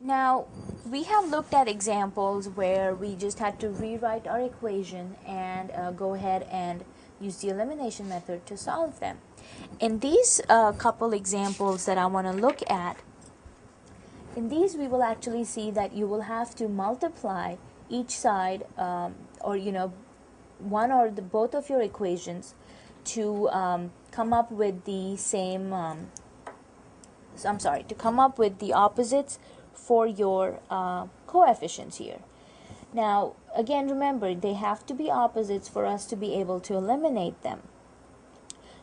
Now, we have looked at examples where we just had to rewrite our equation and go ahead and use the elimination method to solve them. In these couple examples that I want to look at, in these we will actually see that you will have to multiply each side or one or the both of your equations to come up with the same to come up with the opposites for your coefficients here. Now, again, remember, they have to be opposites for us to be able to eliminate them.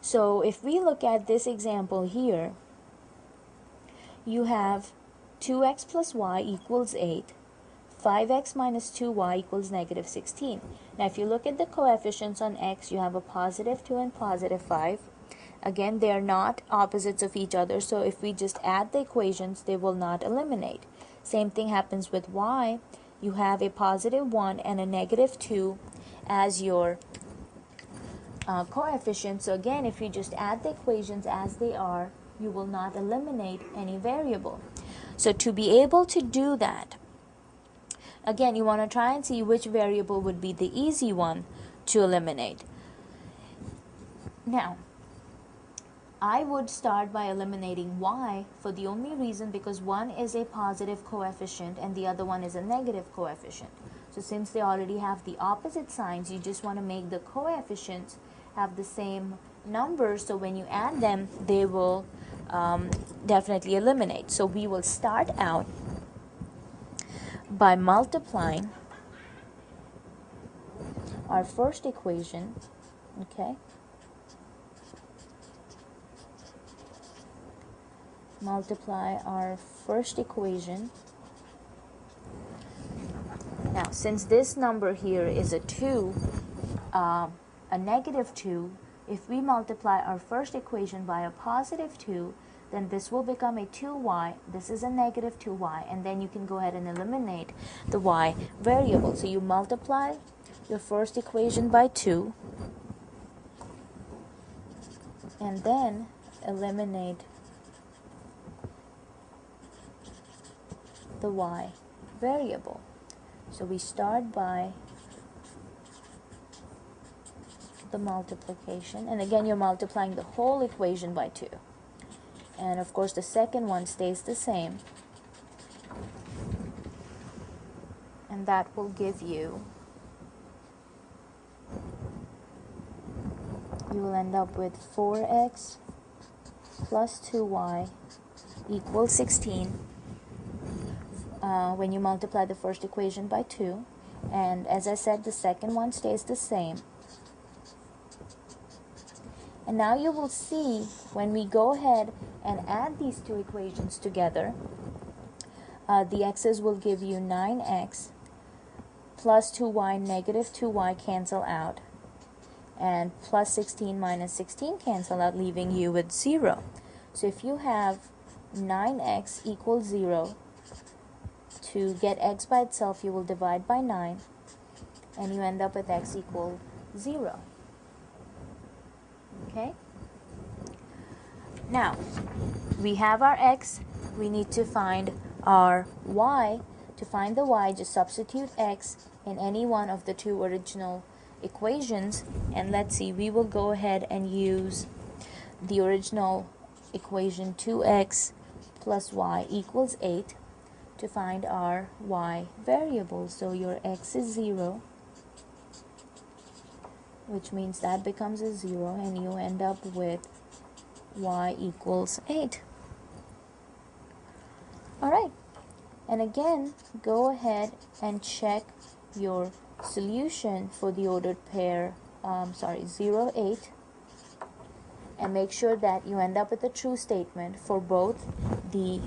So if we look at this example here, you have 2x plus y equals 8, 5x minus 2y equals negative 16. Now, if you look at the coefficients on x, you have a positive 2 and positive 5. Again, they are not opposites of each other, so if we just add the equations, they will not eliminate. Same thing happens with y. You have a positive 1 and a negative 2 as your coefficients. So again, if you just add the equations as they are, you will not eliminate any variable. So to be able to do that, again, you want to try and see which variable would be the easy one to eliminate. Now, I would start by eliminating y for the only reason because one is a positive coefficient and the other one is a negative coefficient. So since they already have the opposite signs, you just want to make the coefficients have the same numbers, so when you add them, they will definitely eliminate. So we will start out by multiplying our first equation, okay? Multiply our first equation. Now, since this number here is a 2, a negative 2, if we multiply our first equation by a positive 2, then this will become a 2y, this is a negative 2y, and then you can go ahead and eliminate the y variable. So you multiply your first equation by 2, and then eliminate the y variable. So we start by the multiplication, and again you're multiplying the whole equation by 2, and of course the second one stays the same, and that will give you will end up with 4x plus 2y equals 16 when you multiply the first equation by 2, and as I said, the second one stays the same. And now you will see when we go ahead and add these two equations together, the x's will give you 9x plus 2y, negative 2y cancel out, and plus 16 minus 16 cancel out, leaving you with 0. So if you have 9x equals 0, to get x by itself, you will divide by 9, and you end up with x equal 0. Okay? Now, we have our x, we need to find our y. To find the y, just substitute x in any one of the two original equations, and let's see, we will go ahead and use the original equation 2x plus y equals 8 to find our y variable. So your x is 0, which means that becomes a 0, and you end up with y equals 8. Alright, and again, go ahead and check your solution for the ordered pair 0, 8, and make sure that you end up with a true statement for both the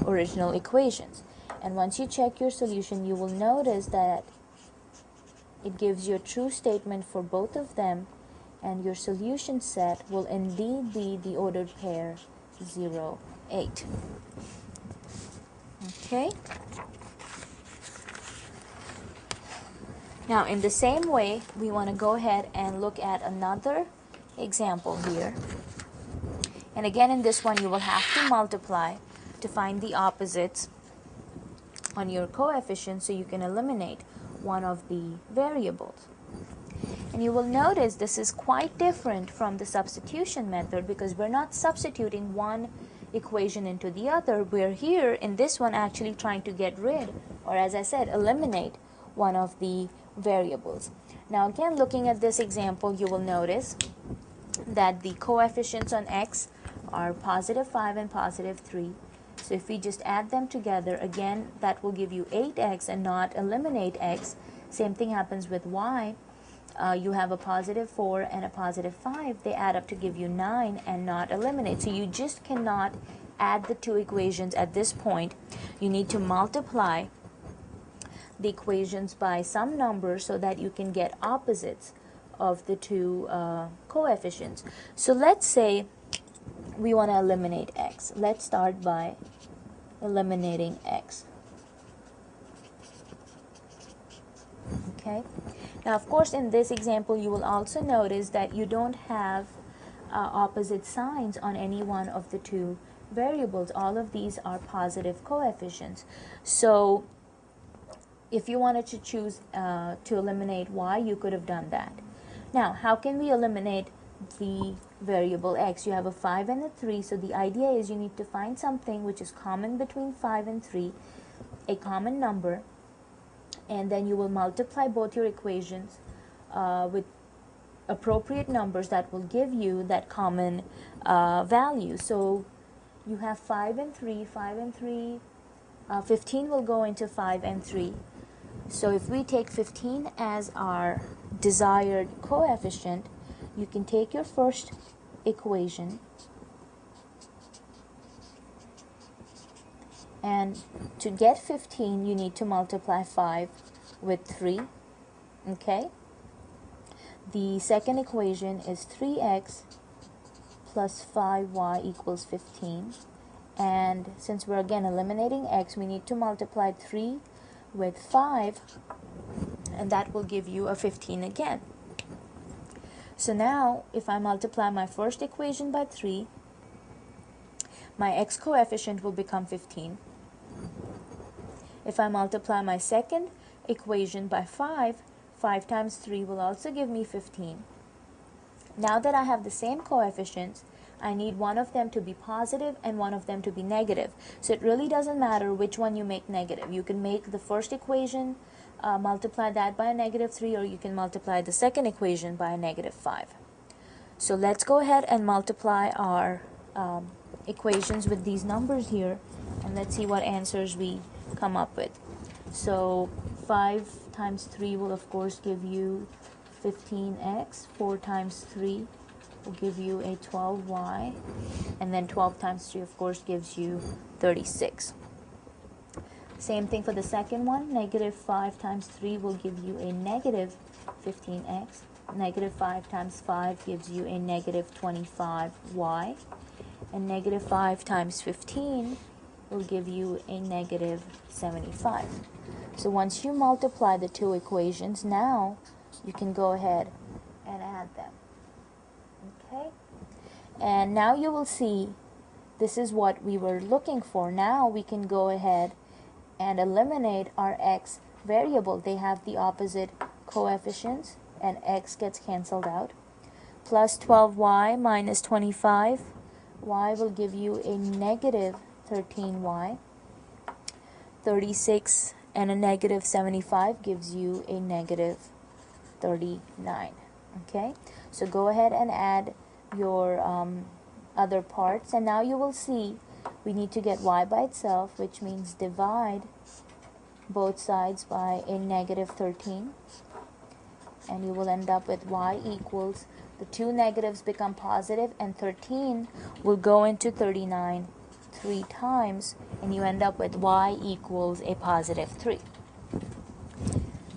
original equations. And once you check your solution, you will notice that it gives you a true statement for both of them, and your solution set will indeed be the ordered pair 0, 8. Okay? Now, in the same way, we want to go ahead and look at another example here. And again, in this one, you will have to multiply to find the opposites on your coefficient so you can eliminate one of the variables. And you will notice this is quite different from the substitution method because we're not substituting one equation into the other. We're here in this one actually trying to get rid, or as I said, eliminate one of the variables. Now again, looking at this example, you will notice that the coefficients on x are positive 5 and positive 3. So if we just add them together, again, that will give you 8x and not eliminate x. Same thing happens with y. You have a positive 4 and a positive 5. They add up to give you 9 and not eliminate. So you just cannot add the two equations at this point. You need to multiply the equations by some number so that you can get opposites of the two coefficients. So let's say we want to eliminate x. Let's start by eliminating x. Okay. Now, of course, in this example, you will also notice that you don't have opposite signs on any one of the two variables. All of these are positive coefficients. So if you wanted to choose to eliminate y, you could have done that. Now, how can we eliminate the variable x? You have a 5 and a 3, so the idea is you need to find something which is common between 5 and 3, a common number, and then you will multiply both your equations with appropriate numbers that will give you that common value. So you have 5 and 3, 15 will go into 5 and 3. So if we take 15 as our desired coefficient, you can take your first equation and to get 15 you need to multiply 5 with 3. Okay, the second equation is 3x plus 5y equals 15, and since we're again eliminating x, we need to multiply 3 with 5, and that will give you a 15 again. So now if I multiply my first equation by 3, my x coefficient will become 15. If I multiply my second equation by 5, 5 times 3 will also give me 15. Now that I have the same coefficients, I need one of them to be positive and one of them to be negative. So it really doesn't matter which one you make negative. You can make the first equation, multiply that by a negative 3, or you can multiply the second equation by a negative 5. So let's go ahead and multiply our equations with these numbers here, and let's see what answers we come up with. So 5 times 3 will of course give you 15x, 4 times 3 will give you a 12y, and then 12 times 3 of course gives you 36. Same thing for the second one. Negative 5 times 3 will give you a negative 15x. Negative 5 times 5 gives you a negative 25y. And negative 5 times 15 will give you a negative 75. So once you multiply the two equations, now you can go ahead and add them. Okay? And now you will see this is what we were looking for. Now we can go ahead and eliminate our x variable. They have the opposite coefficients and x gets cancelled out. Plus 12y minus 25, y will give you a negative 13y. 36 and a negative 75 gives you a negative 39. Okay, so go ahead and add your other parts, and now you will see we need to get y by itself, which means divide both sides by a negative 13, and you will end up with y equals, the two negatives become positive, and 13 will go into 39 3 times, and you end up with y equals a positive 3.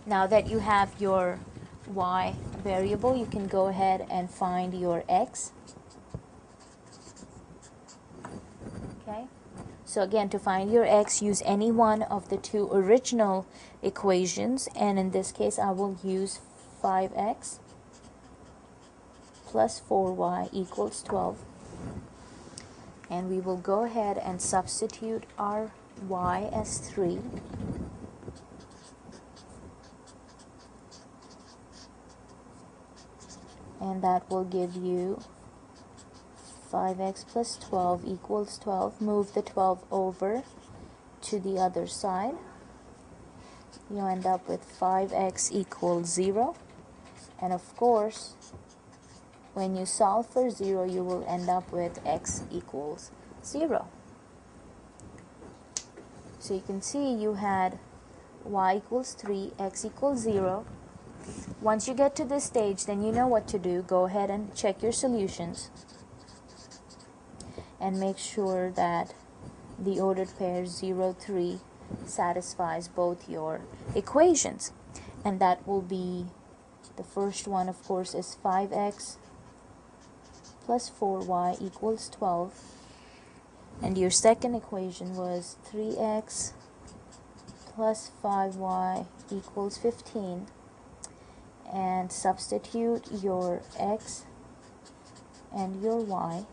Now that you have your y variable, you can go ahead and find your x. Okay, so again, to find your x, use any one of the two original equations, and in this case I will use 5x plus 4y equals 12, and we will go ahead and substitute our y as 3 and that will give you 5x plus 12 equals 12. Move the 12 over to the other side. You end up with 5x equals 0. And of course, when you solve for 0, you will end up with x equals 0. So you can see you had y equals 3, x equals 0. Once you get to this stage, then you know what to do. Go ahead and check your solutions and make sure that the ordered pair 0, 3 satisfies both your equations. And that will be, the first one of course is 5x plus 4y equals 12. And your second equation was 3x plus 5y equals 15. And substitute your x and your y,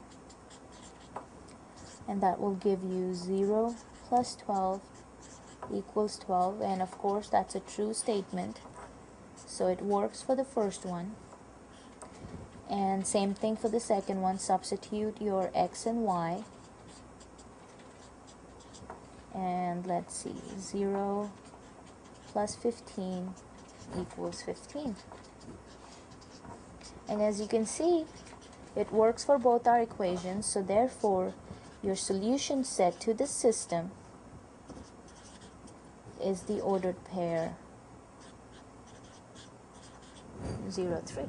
and that will give you 0 plus 12 equals 12. And of course that's a true statement, so it works for the first one. And same thing for the second one. Substitute your x and y, and let's see, 0 plus 15 equals 15. And as you can see, it works for both our equations, so therefore your solution set to this system is the ordered pair 0, 3.